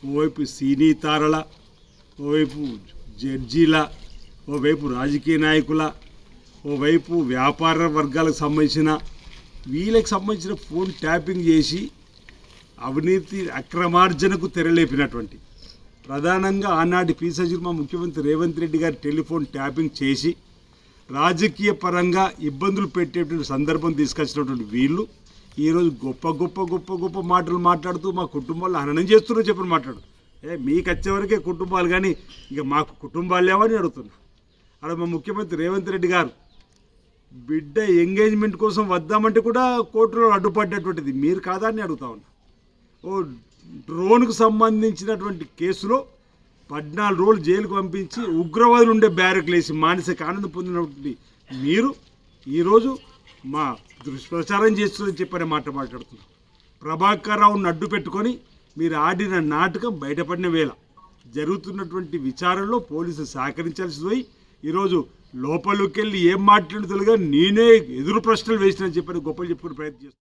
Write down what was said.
ఓవైపు సినీ తారల, ఓవైపు జడ్జీల, ఓవైపు రాజకీయ నాయకుల, ఓవైపు వ్యాపార వర్గాలకు సంబంధించిన వీళ్ళకి సంబంధించిన ఫోన్ ట్యాపింగ్ చేసి అవినీతి అక్రమార్జనకు తెరలేపినటువంటి ప్రధానంగా ఆనాటి మా ముఖ్యమంత్రి రేవంత్ రెడ్డి గారి టెలిఫోన్ ట్యాపింగ్ చేసి రాజకీయ పరంగా ఇబ్బందులు పెట్టేటువంటి సందర్భం తీసుకొచ్చినటువంటి వీళ్ళు ఈరోజు గొప్ప గొప్ప గొప్ప గొప్ప మాటలు మాట్లాడుతూ మా కుటుంబాలు హననం చేస్తున్నారని చెప్పని మాట్లాడు. మీకు వచ్చేవరకే కుటుంబాలు కానీ ఇక మాకు కుటుంబాలు లేవని అడుగుతున్నా. అక్కడ మా ముఖ్యమంత్రి రేవంత్ రెడ్డి గారు బిడ్డ ఎంగేజ్మెంట్ కోసం వద్దామంటే కూడా కోర్టులో అడ్డుపడ్డటువంటిది మీరు కాదా అని అడుగుతా ఉన్నా. ఓ డ్రోన్కు సంబంధించినటువంటి కేసులో 14 రోజులు జైలుకు పంపించి ఉగ్రవాదులు ఉండే బ్యారెక్లు వేసి మానసిక ఆనందం పొందినటువంటి మీరు ఈరోజు మా దుష్ప్రచారం చేస్తుందని చెప్పని మాట్లాడుతున్నారు. ప్రభాకర్ రావును అడ్డు పెట్టుకొని మీరు ఆడిన నాటకం బయటపడిన వేళ జరుగుతున్నటువంటి విచారణలో పోలీసులు సహకరించాల్సి పోయి ఈరోజు లోపలికి వెళ్ళి ఏం మాట్లాడుతుందిగా నేనే ఎదురు ప్రశ్నలు వేసినని చెప్పని గొప్పలు చెప్పుకునే ప్రయత్నం చేస్తున్నాను.